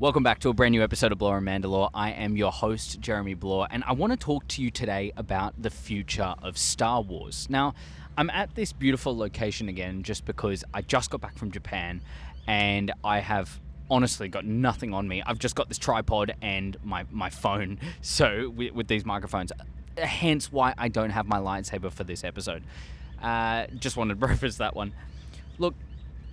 Welcome back to a brand new episode of Bloor and Mandalore. I am your host, Jeremy Bloor, and I want to talk to you today about the future of Star Wars. Now, I'm at this beautiful location again just because I just got back from Japan and I have honestly got nothing on me. I've just got this tripod and my phone, so with these microphones, hence why I don't have my lightsaber for this episode. Just wanted to preface that one. Look,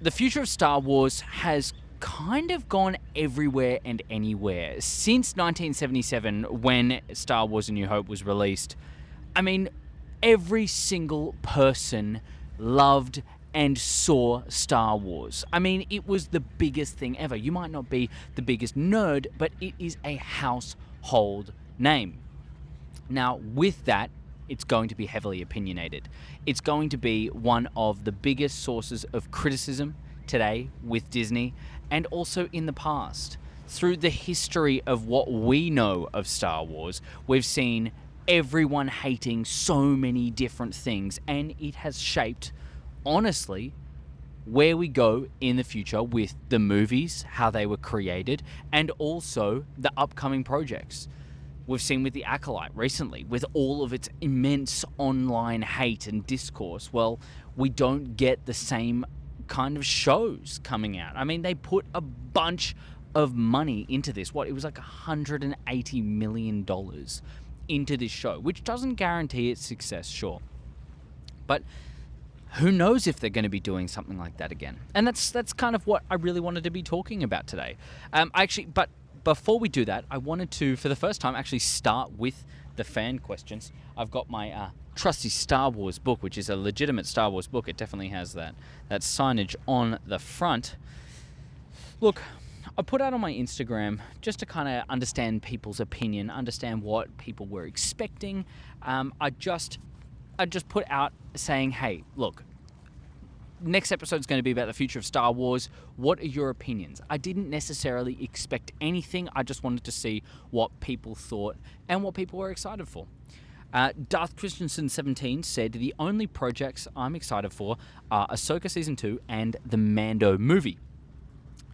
the future of Star Wars has kind of gone everywhere and anywhere. Since 1977, when Star Wars A New Hope was released, I mean, every single person loved and saw Star Wars. I mean, it was the biggest thing ever. You might not be the biggest nerd, but it is a household name. Now, with that, it's going to be heavily opinionated. It's going to be one of the biggest sources of criticism today with Disney, and also in the past. Through the history of what we know of Star Wars, we've seen everyone hating so many different things, and it has shaped, honestly, where we go in the future with the movies, how they were created, and also the upcoming projects. We've seen with The Acolyte recently, with all of its immense online hate and discourse, well, we don't get the same kind of shows coming out. I mean, they put a bunch of money into this. It was like $180 million into this show, which doesn't guarantee its success, sure. But who knows if they're going to be doing something like that again? And that's kind of what I really wanted to be talking about today. But before we do that, I wanted to, for the first time, actually start with the fan questions. I've got my trusty Star Wars book, which is a legitimate Star Wars book. It definitely has that signage on the front. Look, I put out on my Instagram just to kind of understand people's opinion, understand what people were expecting. I just put out saying, hey, look, next episode is going to be about the future of Star Wars. What are your opinions? I didn't necessarily expect anything. I just wanted to see what people thought and what people were excited for. Darth Christensen 17 said, the only projects I'm excited for are Ahsoka Season 2 and the Mando movie.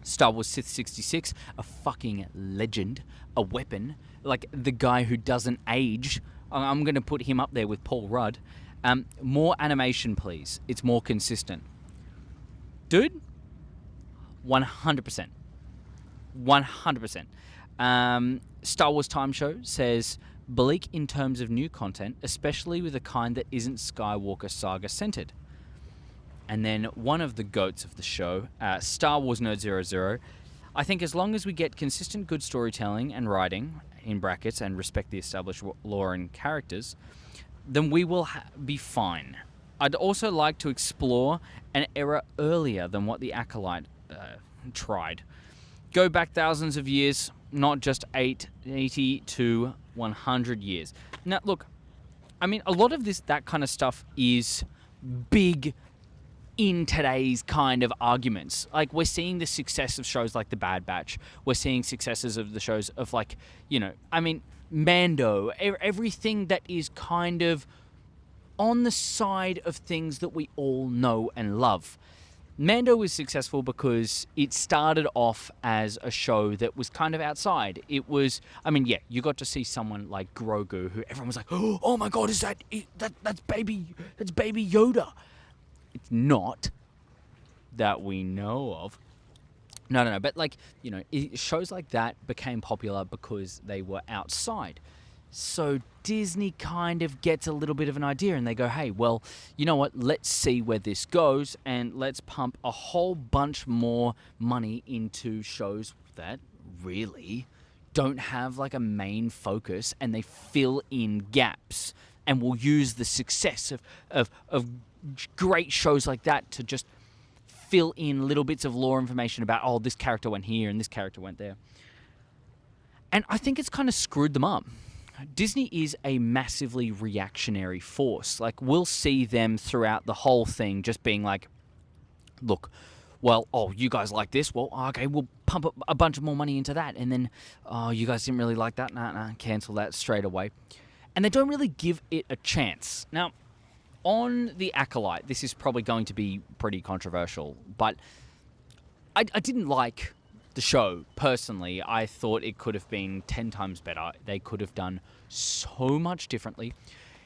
Star Wars Sith 66, a fucking legend, a weapon, like the guy who doesn't age. I'm going to put him up there with Paul Rudd. More animation, please. It's more consistent. Dude, 100%. 100%. Star Wars Time Show says, bleak in terms of new content, especially with the kind that isn't Skywalker Saga centered. And then one of the goats of the show, Star Wars Nerd 00, I think as long as we get consistent good storytelling and writing, in brackets, and respect the established lore and characters, then we will be fine. I'd also like to explore an era earlier than what the Acolyte tried. Go back thousands of years, not just 80 to 100 years. Now, look, I mean, a lot of that kind of stuff is big in today's kind of arguments. Like, we're seeing the success of shows like The Bad Batch. We're seeing successes of the shows of, like, Mando. Everything that is kind of on the side of things that we all know and love. Mando was successful because it started off as a show that was kind of outside. It was, you got to see someone like Grogu, who everyone was like, oh my god, that's baby Yoda. It's not that we know of. No, but shows like that became popular because they were outside. So Disney kind of gets a little bit of an idea and they go, hey, well, you know what? Let's see where this goes and let's pump a whole bunch more money into shows that really don't have like a main focus, and they fill in gaps, and will use the success of great shows like that to just fill in little bits of lore information about, oh, this character went here and this character went there. And I think it's kind of screwed them up. Disney is a massively reactionary force. Like, we'll see them throughout the whole thing just being like, look, well, oh, you guys like this? Well, okay, we'll pump up a bunch of more money into that. And then, oh, you guys didn't really like that? Nah, cancel that straight away. And they don't really give it a chance. Now, on The Acolyte, this is probably going to be pretty controversial, but I didn't like the show, personally, I thought it could have been 10 times better. They could have done so much differently.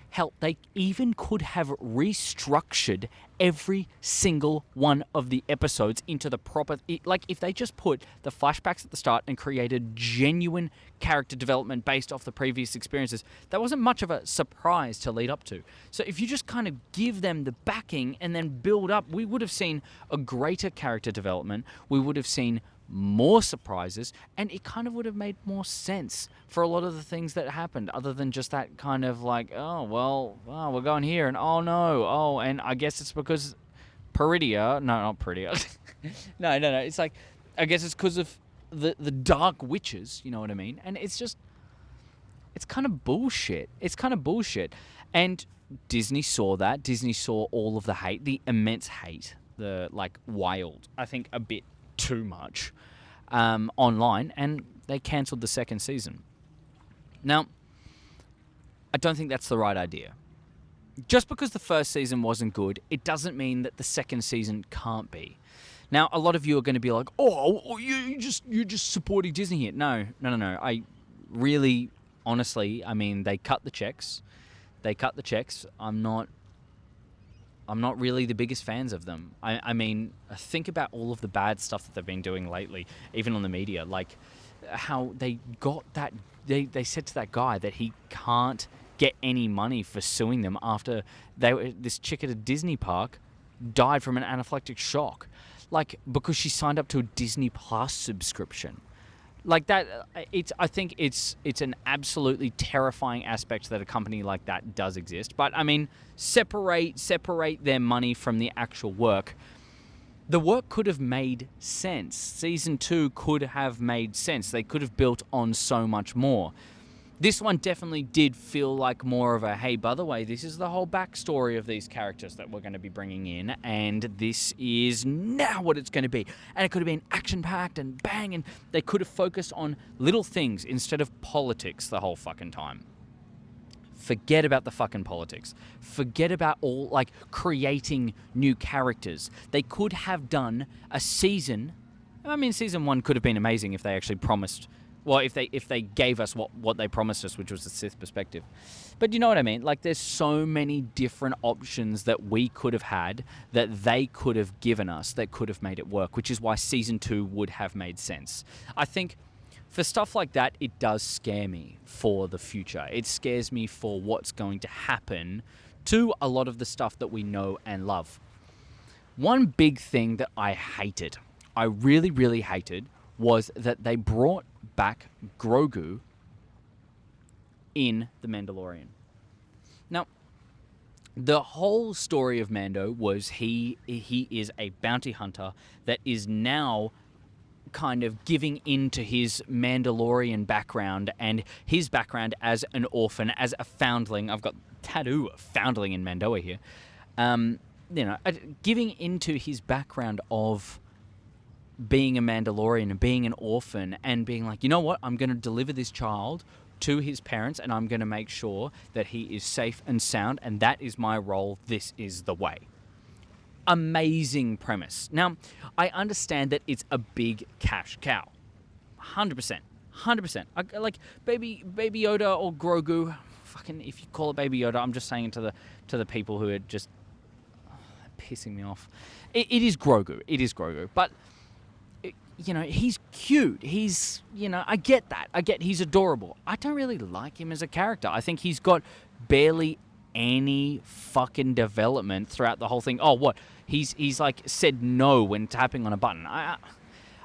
Hell, they even could have restructured every single one of the episodes into the proper... Like, if they just put the flashbacks at the start and created genuine character development based off the previous experiences, that wasn't much of a surprise to lead up to. So if you just kind of give them the backing and then build up, we would have seen a greater character development. We would have seen more surprises, and it kind of would have made more sense for a lot of the things that happened, other than just that kind of like, oh, well, we're going here, and oh no, oh, and I guess it's because Peridia, no, not Peridia, no, it's like, I guess it's because of the dark witches, you know what I mean? And it's just, it's kind of bullshit. And Disney saw that. Disney saw all of the hate, the immense hate, the like wild, I think a bit too much online, and they cancelled the second season. Now, I don't think that's the right idea. Just because the first season wasn't good, it doesn't mean that the second season can't be. Now, a lot of you are going to be like, "Oh, you're just supporting Disney here." No. I really, honestly, I mean, they cut the checks. I'm not really the biggest fans of them. I mean, think about all of the bad stuff that they've been doing lately, even on the media, like how they got that, they said to that guy that he can't get any money for suing them after this chick at a Disney park died from an anaphylactic shock, like because she signed up to a Disney Plus subscription. Like that, I think it's an absolutely terrifying aspect that a company like that does exist. But I mean, separate their money from the actual work. The work could have made sense. Season 2 could have made sense. They could have built on so much more. This one definitely did feel like more of a, hey, by the way, this is the whole backstory of these characters that we're going to be bringing in, and this is now what it's going to be. And it could have been action-packed and bang, and they could have focused on little things instead of politics the whole fucking time. Forget about the fucking politics. Forget about all, like, creating new characters. They could have done a season. I mean, season 1 could have been amazing if they actually promised... Well, if they gave us what they promised us, which was the Sith perspective. But you know what I mean? Like, there's so many different options that we could have had, that they could have given us, that could have made it work, which is why Season 2 would have made sense. I think for stuff like that, it does scare me for the future. It scares me for what's going to happen to a lot of the stuff that we know and love. One big thing that I hated, I really, really hated, was that they brought back Grogu in The Mandalorian. Now, the whole story of Mando was he is a bounty hunter that is now kind of giving into his Mandalorian background and his background as an orphan, as a foundling. I've got tattoo of foundling in Mandoa here. Giving into his background of being a Mandalorian and being an orphan and being like, you know what, I'm going to deliver this child to his parents and I'm going to make sure that he is safe and sound, and that is my role. This is the way. Amazing premise. Now, I understand that it's a big cash cow. 100%. Like Baby Yoda or Grogu, fucking, if you call it Baby Yoda, I'm just saying it to the people who are just pissing me off. It is Grogu. But he's cute. He's, I get that. He's adorable. I don't really like him as a character. I think he's got barely any fucking development throughout the whole thing. Oh, what? He's like said no when tapping on a button. I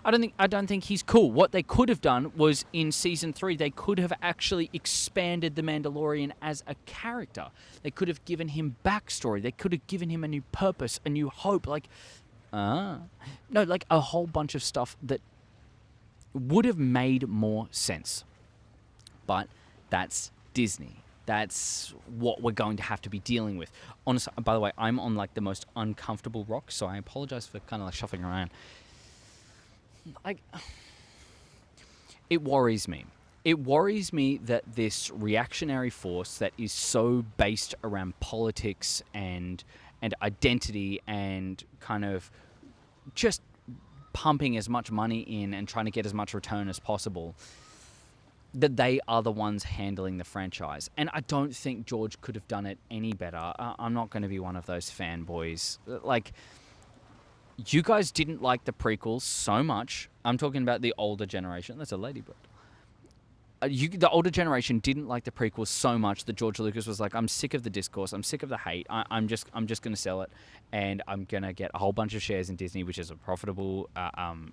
don't think he's cool. What they could have done was in season 3, they could have actually expanded the Mandalorian as a character. They could have given him backstory. They could have given him a new purpose, a new hope. Like a whole bunch of stuff that would have made more sense. But that's Disney. That's what we're going to have to be dealing with. Honestly, by the way, I'm on like the most uncomfortable rock, so I apologize for kind of like shuffling around. Like, it worries me. It worries me that this reactionary force that is so based around politics and identity and kind of just pumping as much money in and trying to get as much return as possible, that they are the ones handling the franchise. And I don't think George could have done it any better. I'm not going to be one of those fanboys. Like, you guys didn't like the prequels so much. I'm talking about the older generation. That's a ladybird. The older generation didn't like the prequels so much that George Lucas was like, I'm sick of the discourse. I'm sick of the hate. I'm just going to sell it, and I'm going to get a whole bunch of shares in Disney, which is a profitable.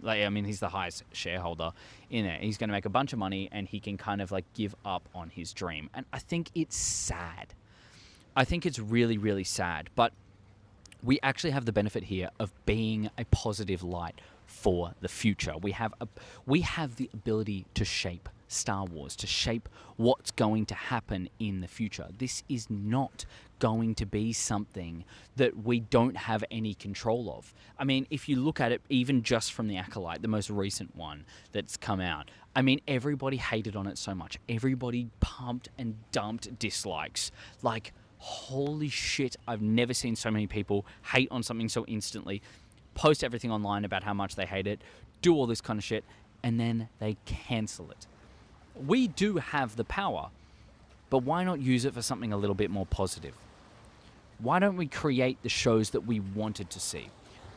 He's the highest shareholder in it. He's going to make a bunch of money, and he can kind of like give up on his dream. And I think it's sad. I think it's really, really sad. But we actually have the benefit here of being a positive light for the future. We have the ability to shape Star Wars, to shape what's going to happen in the future. This is not going to be something that we don't have any control of. I mean, if you look at it, even just from the Acolyte, the most recent one that's come out, I mean, everybody hated on it so much. Everybody pumped and dumped dislikes. Like, holy shit, I've never seen so many people hate on something so instantly, post everything online about how much they hate it, do all this kind of shit, and then they cancel it. We do have the power, but why not use it for something a little bit more positive? Why don't we create the shows that we wanted to see?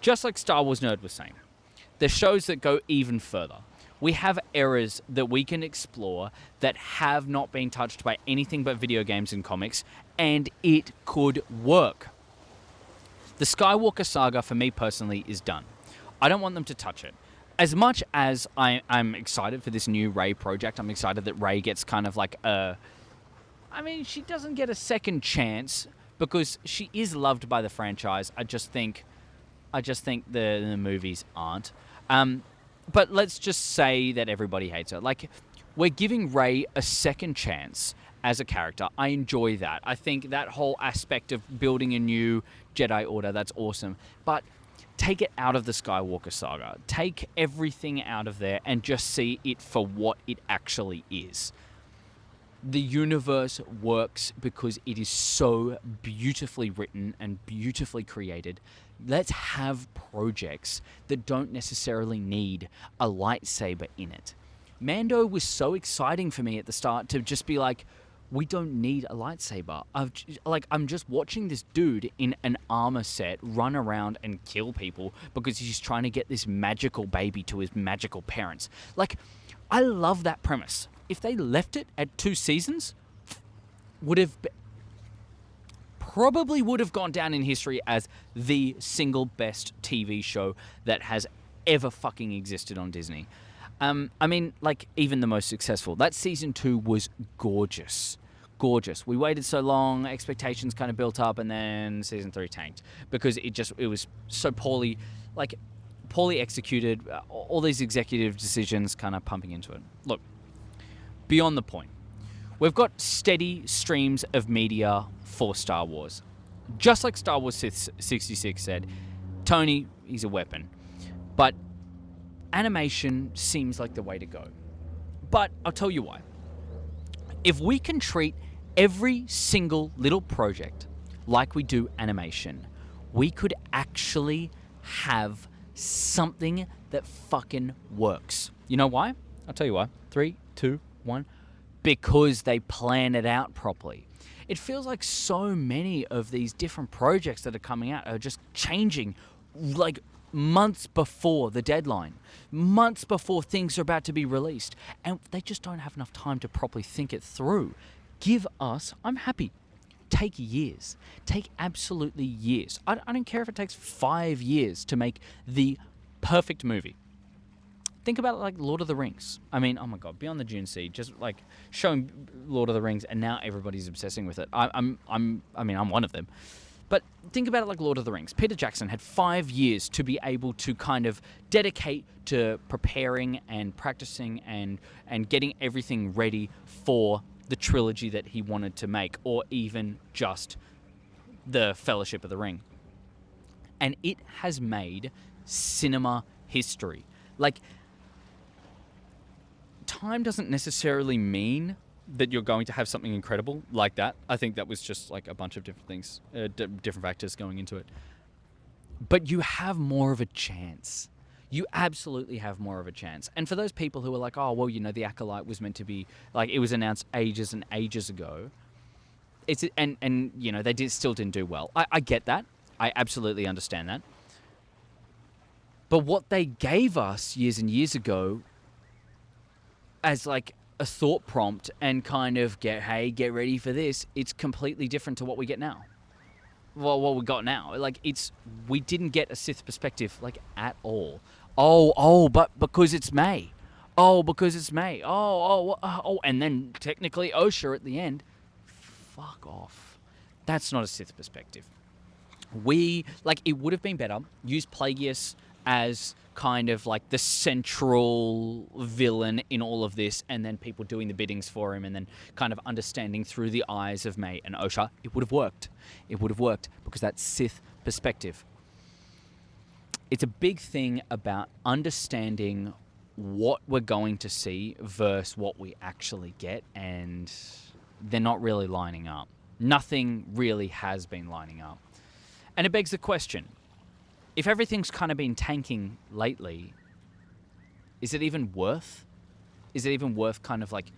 Just like Star Wars Nerd was saying, the shows that go even further. We have eras that we can explore that have not been touched by anything but video games and comics, and it could work. The Skywalker saga, for me personally, is done. I don't want them to touch it. As much as I'm excited for this new Rey project, I'm excited that Rey gets kind of like she doesn't get a second chance because she is loved by the franchise. I just think the movies aren't. But let's just say that everybody hates her. Like, we're giving Rey a second chance as a character. I enjoy that. I think that whole aspect of building a new Jedi Order, that's awesome. But take it out of the Skywalker saga. Take everything out of there and just see it for what it actually is. The universe works because it is so beautifully written and beautifully created. Let's have projects that don't necessarily need a lightsaber in it. Mando was so exciting for me at the start to just be like, we don't need a lightsaber. I'm just watching this dude in an armor set run around and kill people because he's trying to get this magical baby to his magical parents. Like, I love that premise. If they left it at 2 seasons, probably would have gone down in history as the single best TV show that has ever fucking existed on Disney. Even the most successful. That season 2 was gorgeous. Gorgeous. We waited so long, expectations kind of built up, and then season 3 tanked because it was so poorly executed. All these executive decisions kind of pumping into it. Look, beyond the point, we've got steady streams of media for Star Wars. Just like Star Wars 66 said, Tony, he's a weapon. But animation seems like the way to go. But I'll tell you why. If we can treat every single little project like we do animation, we could actually have something that fucking works. You know why? I'll tell you why. 3, 2, 1. Because they plan it out properly. It feels like so many of these different projects that are coming out are just changing like months before the deadline, months before things are about to be released, and they just don't have enough time to properly think it through. Give us, I'm happy, take years, take absolutely years. I don't care if it takes 5 years to make the perfect movie. Think about it like Lord of the Rings. I mean, oh my God, Beyond the Dune Sea, just like showing Lord of the Rings, and now everybody's obsessing with it. I'm one of them. But think about it like Lord of the Rings. Peter Jackson had 5 years to be able to kind of dedicate to preparing and practicing and getting everything ready for the trilogy that he wanted to make, or even just the Fellowship of the Ring. And it has made cinema history. Like, time doesn't necessarily mean that you're going to have something incredible like that. I think that was just like a bunch of different things, different factors going into it. But you have more of a chance. you absolutely have more of a chance. And for those people who are like, oh, well, the Acolyte was meant to be, like, it was announced ages and ages ago, and they still didn't do well. I get that. I absolutely understand that. But what they gave us years and years ago as like a thought prompt and kind of get ready for this, it's completely different to what we get now. Well, what we got now, like, we didn't get a Sith perspective, like, at all. But because it's May. And then technically Osha at the end. Fuck off. That's not a Sith perspective. It would have been better, use Plagueis as kind of like the central villain in all of this, and then people doing the biddings for him, and then kind of understanding through the eyes of May and Osha. It would have worked. It would have worked because that's Sith perspective. It's a big thing about understanding what we're going to see versus what we actually get, and they're not really lining up. Nothing really has been lining up. And it begs the question, if everything's kind of been tanking lately, is it even worth kind of like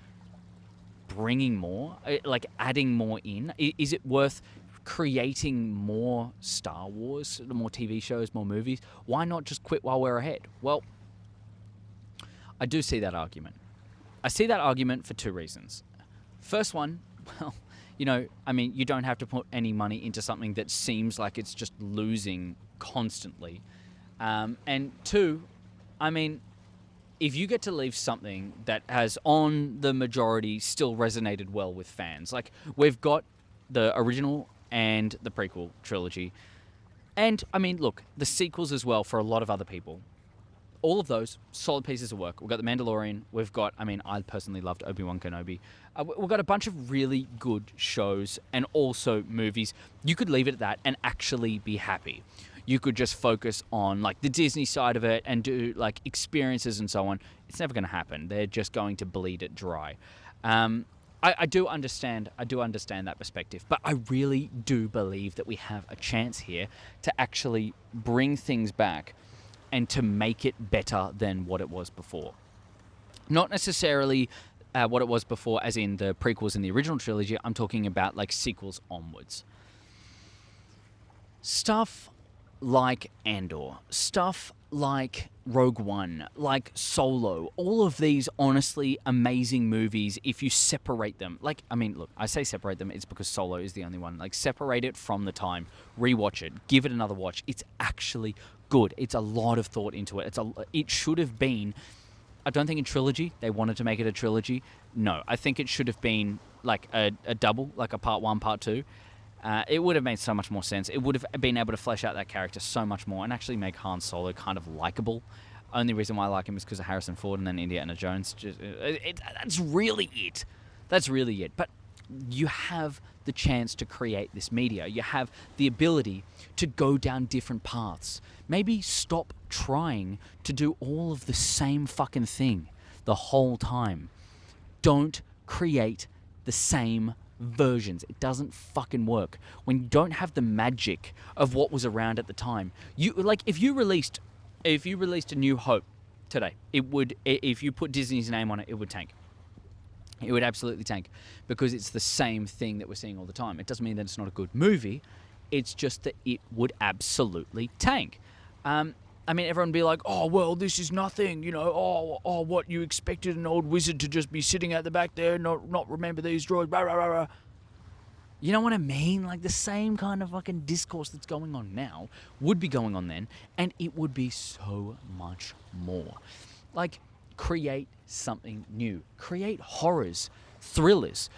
bringing more, like adding more in? Is it worth creating more Star Wars, more TV shows, more movies? Why not just quit while we're ahead? Well, I do see that argument. I see that argument for two reasons. First one, well, you don't have to put any money into something that seems like it's just losing constantly. And two, if you get to leave something that has, on the majority, still resonated well with fans, like we've got the original and the prequel trilogy, and look, the sequels as well for a lot of other people. All of those solid pieces of work. We've got The Mandalorian. We've got, I personally loved Obi-Wan Kenobi. We've got a bunch of really good shows and also movies. You could leave it at that and actually be happy. You could just focus on like the Disney side of it and do like experiences and so on. It's never going to happen. They're just going to bleed it dry. I do understand that perspective, but I really do believe that we have a chance here to actually bring things back and to make it better than what it was before. Not necessarily what it was before, as in the prequels in the original trilogy. I'm talking about like sequels onwards. Stuff like Andor, stuff like Rogue One, like Solo, all of these honestly amazing movies, if you separate them, look, I say separate them, it's because Solo is the only one. Like, separate it from the time, rewatch it, give it another watch. It's actually good. It's a lot of thought into it. It should have been, I don't think in trilogy, they wanted to make it a trilogy. No, I think it should have been like a double, like a part 1, part 2. It would have made so much more sense. It would have been able to flesh out that character so much more and actually make Han Solo kind of likable. Only reason why I like him is because of Harrison Ford and then Indiana Jones. That's really it. That's really it. But you have the chance to create this media. You have the ability to go down different paths. Maybe stop trying to do all of the same fucking thing the whole time. Don't create the same versions. It doesn't fucking work. When you don't have the magic of what was around at the time. If you released A New Hope today, if you put Disney's name on it, it would tank. It would absolutely tank because it's the same thing that we're seeing all the time. It doesn't mean that it's not a good movie. It's just that it would absolutely tank. Everyone would be like, oh, well, this is nothing, what, you expected an old wizard to just be sitting at the back there, not remember these droids, rah, rah, rah, rah. You know what I mean? Like, the same kind of fucking discourse that's going on now would be going on then, and it would be so much more. Like, create something new. Create horrors, thrillers.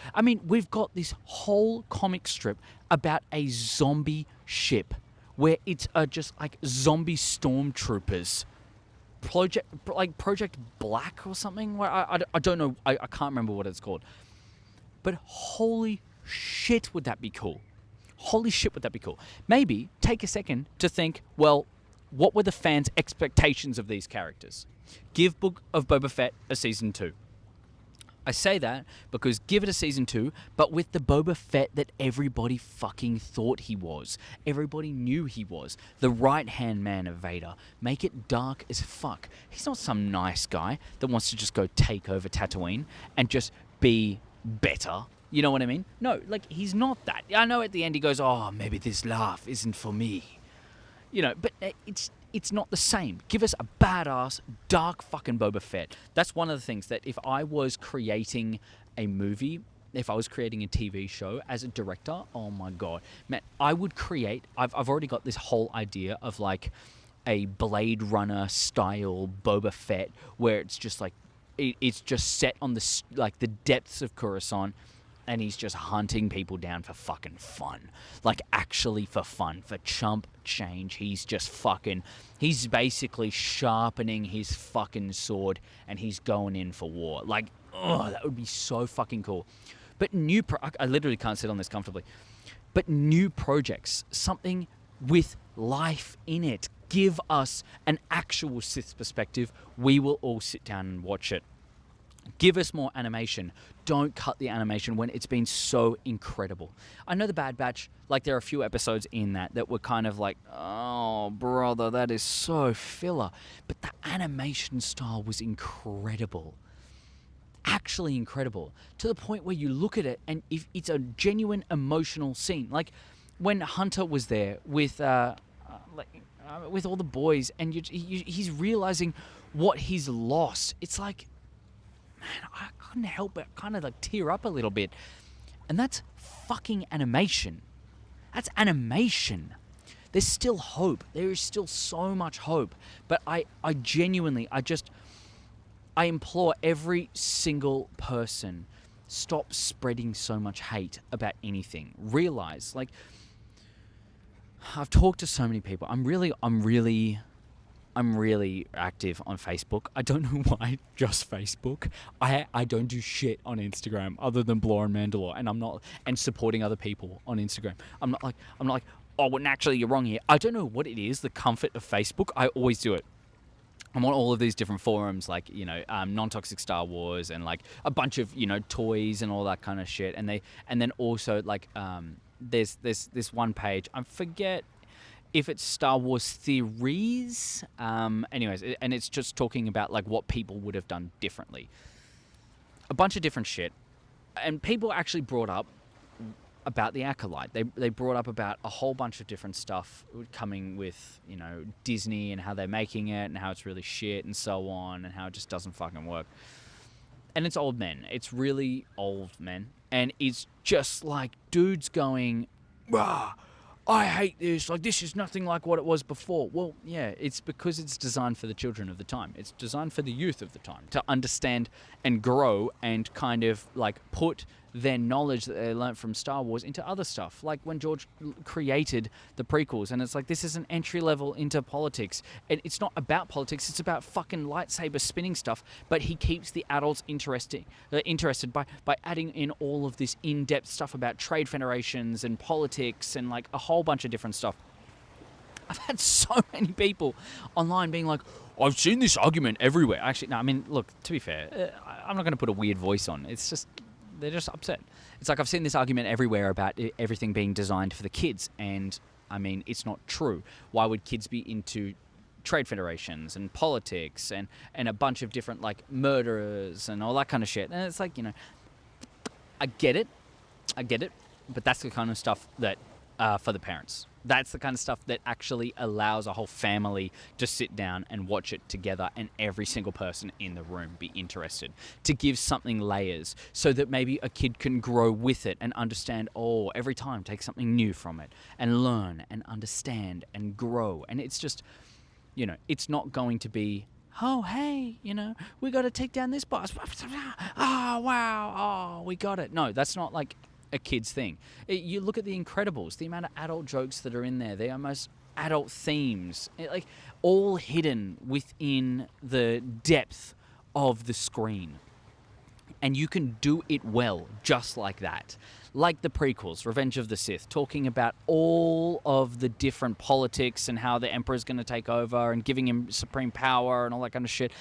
We've got this whole comic strip about a zombie ship where it's just like zombie stormtroopers. Project Black or something? Where I don't know. I can't remember what it's called. But holy shit, would that be cool? Holy shit, would that be cool? Maybe take a second to think, well, what were the fans' expectations of these characters? Give Book of Boba Fett a season 2. I say that because give it a season 2, but with the Boba Fett that everybody fucking thought he was. Everybody knew he was. The right-hand man of Vader. Make it dark as fuck. He's not some nice guy that wants to just go take over Tatooine and just be better. You know what I mean? No, like, he's not that. I know at the end he goes, oh, maybe this laugh isn't for me. You know, but it's not the same. Give us a badass, dark fucking Boba Fett. That's one of the things that if I was creating a movie, if I was creating a TV show as a director, oh my God. Man, I would create, I've already got this whole idea of like a Blade Runner style Boba Fett where it's just like, it's just set on the depths of Coruscant, and he's just hunting people down for fucking fun. Like, actually for fun. For chump change. He's basically sharpening his fucking sword, and he's going in for war. Like, oh, that would be so fucking cool. But I literally can't sit on this comfortably. But new projects. Something with life in it. Give us an actual Sith perspective. We will all sit down and watch it. Give us more animation. Don't cut the animation when it's been so incredible. I know The Bad Batch, like there are a few episodes in that were kind of like, oh, brother, that is so filler. But the animation style was incredible. Actually incredible. To the point where you look at it and if it's a genuine emotional scene. Like when Hunter was there with all the boys and he's realizing what he's lost. It's like, man, I couldn't help but kind of like tear up a little bit. And that's fucking animation. That's animation. There's still hope. There is still so much hope. But I genuinely, I implore every single person, stop spreading so much hate about anything. Realize, like, I've talked to so many people. I'm really active on Facebook. I don't know why, just Facebook. I don't do shit on Instagram other than Blore and Mandalore, and supporting other people on Instagram. I'm not like, oh, well, naturally you're wrong here. I don't know what it is, the comfort of Facebook. I always do it. I'm on all of these different forums, like, you know, Non-Toxic Star Wars and like a bunch of, you know, toys and all that kind of shit. And then also like, there's this one page, I forget if it's Star Wars theories, anyways, and it's just talking about like what people would have done differently. A bunch of different shit. And people actually brought up about the Acolyte. They brought up about a whole bunch of different stuff coming with, you know, Disney and how they're making it and how it's really shit and so on and how it just doesn't fucking work. And it's old men. It's really old men. And it's just like dudes going, rah, I hate this, like this is nothing like what it was before. Well, yeah, it's because it's designed for the children of the time. It's designed for the youth of the time to understand and grow and kind of like put their knowledge that they learned from Star Wars into other stuff. Like when George created the prequels, and it's like, this is an entry level into politics. And it's not about politics, it's about fucking lightsaber spinning stuff, but he keeps the adults interested by adding in all of this in-depth stuff about trade federations and politics and like a whole bunch of different stuff. I've had so many people online being like, I've seen this argument everywhere. Actually, no, I mean, look, to be fair, I'm not going to put a weird voice on. It's just, they're just upset. It's like, I've seen this argument everywhere about everything being designed for the kids. And, I mean, it's not true. Why would kids be into trade federations and politics and a bunch of different, like, murderers and all that kind of shit? And it's like, you know, I get it. But that's the kind of stuff that, for the parents. That's the kind of stuff that actually allows a whole family to sit down and watch it together and every single person in the room be interested. To give something layers so that maybe a kid can grow with it and understand, oh, every time take something new from it and learn and understand and grow. And it's just, you know, it's not going to be, oh, hey, you know, we got to take down this boss. Oh, wow. Oh, we got it. No, that's not like a kid's thing. You look at The Incredibles, the amount of adult jokes that are in there, the almost adult themes, like all hidden within the depth of the screen. And you can do it well, just like that. Like the prequels, Revenge of the Sith, talking about all of the different politics and how the Emperor's going to take over and giving him supreme power and all that kind of shit.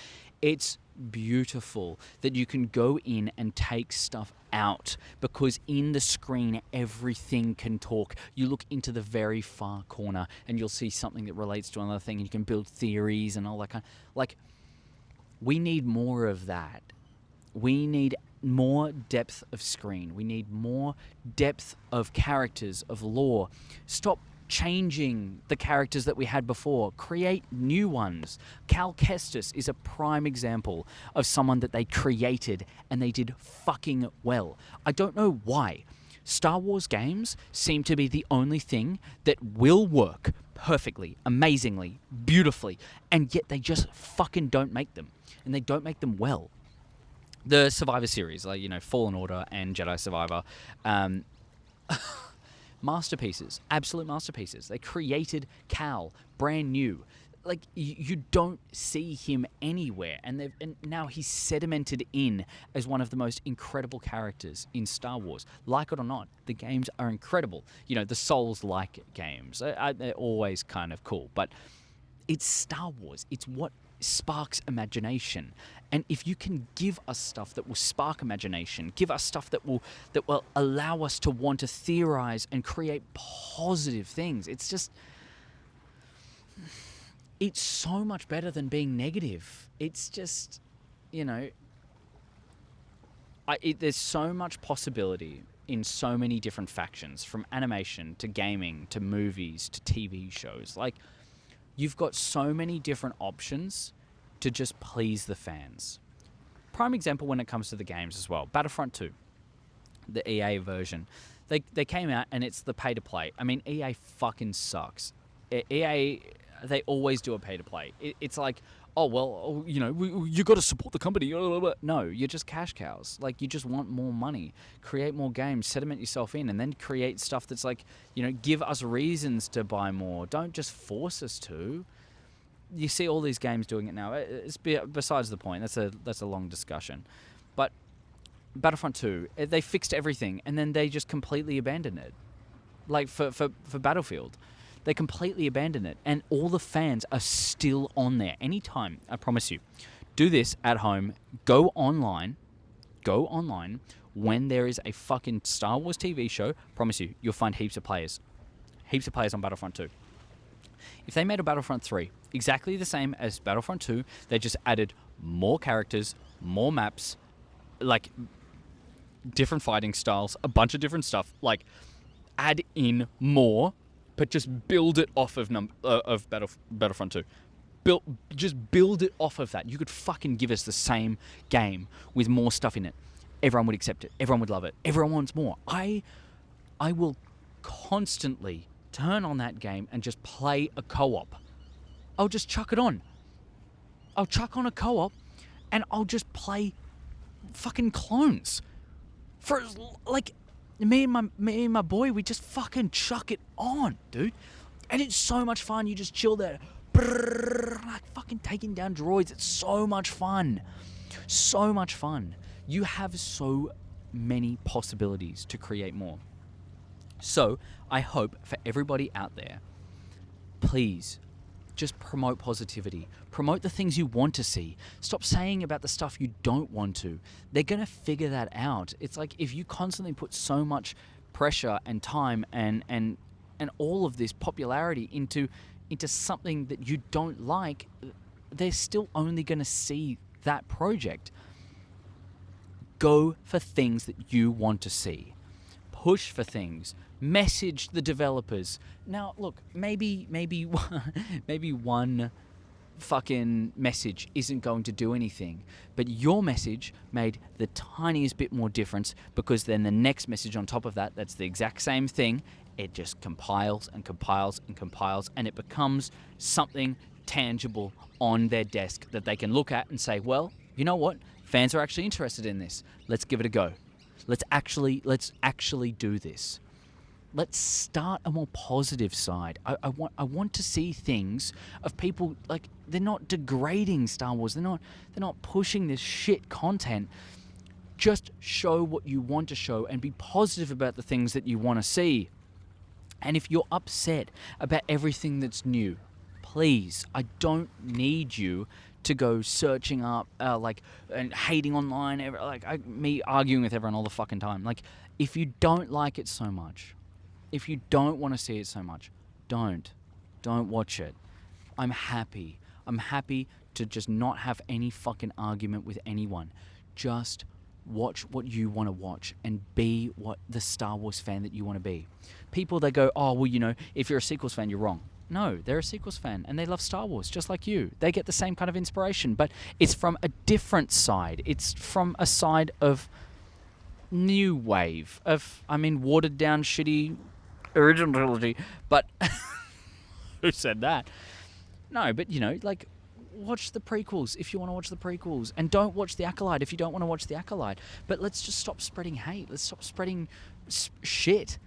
It's beautiful that you can go in and take stuff out, because in the screen everything can talk. You look into the very far corner and you'll see something that relates to another thing, and you can build theories and all that kind of, like, we need more of that. We need more depth of screen. We need more depth of characters, of lore. Stop changing the characters that we had before. Create new ones. Cal Kestis is a prime example of someone that they created and they did fucking well. I don't know why. Star Wars games seem to be the only thing that will work perfectly, amazingly, beautifully, and yet they just fucking don't make them. And they don't make them well. The Survivor series, like, Fallen Order and Jedi Survivor, masterpieces, absolute masterpieces. They created Cal, brand new. Like, you don't see him anywhere, and now he's sedimented in as one of the most incredible characters in Star Wars. Like it or not, the games are incredible. The Souls-like games, they're always kind of cool, but it's Star Wars. It's what sparks imagination. And if you can give us stuff that will spark imagination, give us stuff that will allow us to want to theorize and create positive things, it's so much better than being negative. It's just, there's so much possibility in so many different factions, from animation to gaming to movies to TV shows. Like, you've got so many different options to just please the fans. Prime example when it comes to the games as well. Battlefront 2, the EA version. They came out and it's the pay-to-play. I mean, EA fucking sucks. EA, they always do a pay-to-play. It's like, you got to support the company. No, you're just cash cows. Like, you just want more money. Create more games, sediment yourself in, and then create stuff that's like, give us reasons to buy more. Don't just force us to. You see all these games doing it now. It's besides the point. That's a long discussion. But Battlefront 2, they fixed everything, and then they just completely abandoned it. Like, for Battlefield. They completely abandoned it, and all the fans are still on there. Anytime, I promise you, do this at home. Go online when there is a fucking Star Wars TV show. Promise you, you'll find heaps of players on Battlefront 2. If they made a Battlefront 3 exactly the same as Battlefront 2, they just added more characters, more maps, like different fighting styles, a bunch of different stuff, like add in more, but just build it off of Battlefront 2. Just build it off of that. You could fucking give us the same game with more stuff in it. Everyone would accept it. Everyone would love it. Everyone wants more. I will constantly turn on that game and just play a co-op. I'll just chuck it on. I'll chuck on a co-op and I'll just play fucking clones. For, like, me and my boy, we just fucking chuck it on, dude. And it's so much fun. You just chill there. Like fucking taking down droids. It's so much fun. So much fun. You have so many possibilities to create more. So, I hope for everybody out there, please, just promote positivity. Promote the things you want to see. Stop saying about the stuff you don't want to. They're going to figure that out. It's like, if you constantly put so much pressure and time and all of this popularity into something that you don't like, they're still only going to see that project. Go for things that you want to see. Push for things. Message the developers. Now, look, maybe one fucking message isn't going to do anything, but your message made the tiniest bit more difference, because then the next message on top of that, that's the exact same thing, it just compiles and compiles and compiles, and it becomes something tangible on their desk that they can look at and say, well, you know what? Fans are actually interested in this. Let's give it a go. Let's actually do this. Let's start a more positive side. I want to see things of people, like, they're not degrading Star Wars. They're not pushing this shit content. Just show what you want to show and be positive about the things that you want to see. And if you're upset about everything that's new, please, I don't need you to go searching up, and hating online, me arguing with everyone all the fucking time. Like, if you don't like it so much, if you don't want to see it so much, don't watch it. I'm happy to just not have any fucking argument with anyone. Just watch what you want to watch and be what the Star Wars fan that you want to be. People, they go, oh, well, if you're a sequels fan, you're wrong. No, they're a sequels fan and they love Star Wars just like you. They get the same kind of inspiration, but it's from a different side. It's from a side of new wave, watered down shitty original trilogy, but who said that? No, but watch the prequels if you want to watch the prequels, and don't watch The Acolyte if you don't want to watch The Acolyte. But let's just stop spreading hate. Let's stop spreading shit,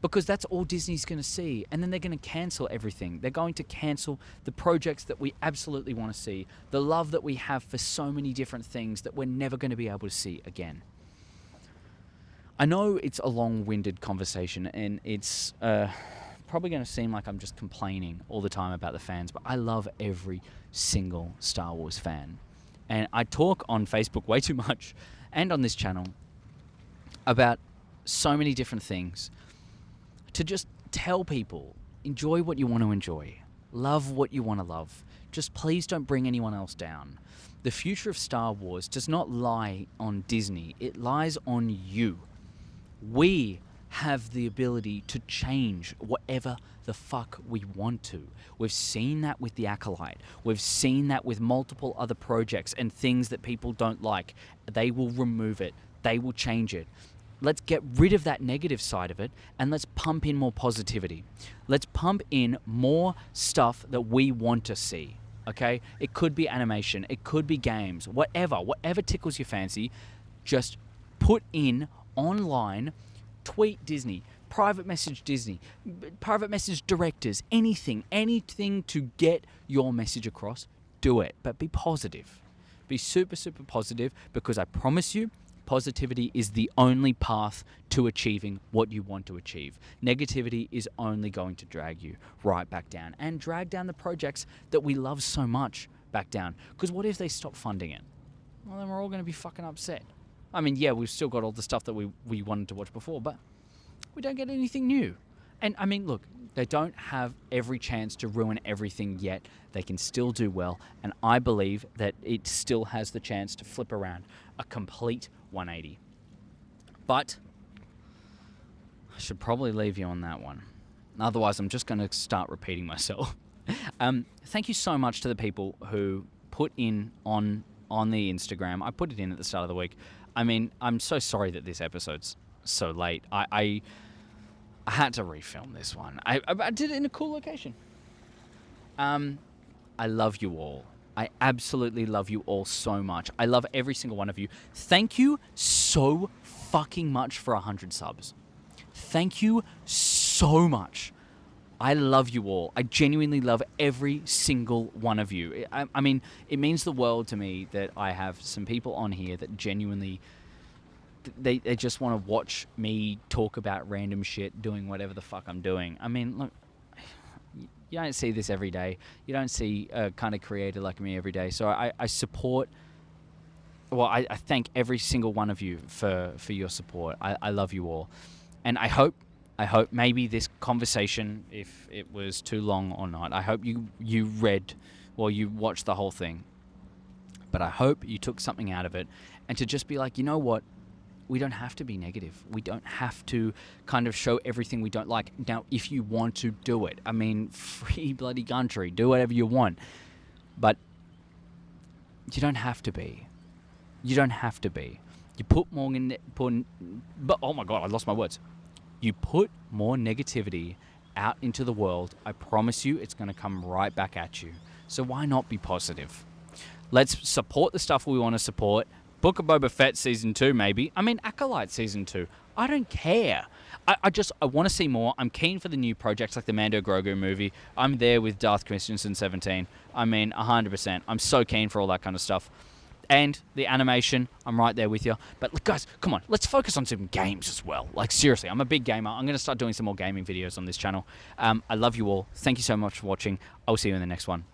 because that's all Disney's going to see, and then they're going to cancel everything. They're going to cancel the projects that we absolutely want to see, the love that we have for so many different things that we're never going to be able to see again. I know it's a long-winded conversation, and it's probably going to seem like I'm just complaining all the time about the fans, but I love every single Star Wars fan. And I talk on Facebook way too much, and on this channel, about so many different things, to just tell people, enjoy what you want to enjoy, love what you want to love. Just please don't bring anyone else down. The future of Star Wars does not lie on Disney, it lies on you. We have the ability to change whatever the fuck we want to. We've seen that with The Acolyte. We've seen that with multiple other projects and things that people don't like. They will remove it. They will change it. Let's get rid of that negative side of it, and let's pump in more positivity. Let's pump in more stuff that we want to see, okay? It could be animation. It could be games. Whatever tickles your fancy, just put in online, tweet Disney, private message Disney, private message directors, anything to get your message across. Do it, but be positive. Be super, super positive, because I promise you, positivity is the only path to achieving what you want to achieve. Negativity is only going to drag you right back down, and drag down the projects that we love so much back down. Because what if they stop funding it? Well, then we're all going to be fucking upset. I mean, yeah, we've still got all the stuff that we wanted to watch before, but we don't get anything new. And I mean, look, they don't have every chance to ruin everything yet. They can still do well, and I believe that it still has the chance to flip around a complete 180. But I should probably leave you on that one. Otherwise, I'm just going to start repeating myself. Thank you so much to the people who put in on the Instagram. I put it in at the start of the week. I mean, I'm so sorry that this episode's so late. I had to refilm this one. I did it in a cool location. I love you all. I absolutely love you all so much. I love every single one of you. Thank you so fucking much for 100 subs. Thank you so much. I love you all. I genuinely love every single one of you. I mean, it means the world to me that I have some people on here that genuinely, they just want to watch me talk about random shit, doing whatever the fuck I'm doing. I mean, look, you don't see this every day. You don't see a kind of creator like me every day. So I support, well, I thank every single one of you for your support. I love you all. And I hope maybe this conversation, if it was too long or not, I hope you read, or you watched the whole thing. But I hope you took something out of it, and to just be like, you know what? We don't have to be negative. We don't have to kind of show everything we don't like. Now, if you want to do it, I mean, free bloody country, do whatever you want. But you don't have to be. You don't have to be. You put more but oh my God, I lost my words. You put more negativity out into the world, I promise you it's going to come right back at you. So why not be positive? Let's support the stuff we want to support. Book of Boba Fett Season 2, maybe. I mean, Acolyte Season 2. I don't care. I want to see more. I'm keen for the new projects like the Mando Grogu movie. I'm there with Darth Christensen 17. I mean, 100%. I'm so keen for all that kind of stuff. And the animation, I'm right there with you. But look, guys, come on, let's focus on some games as well. Like, seriously, I'm a big gamer. I'm going to start doing some more gaming videos on this channel. I love you all. Thank you so much for watching. I'll see you in the next one.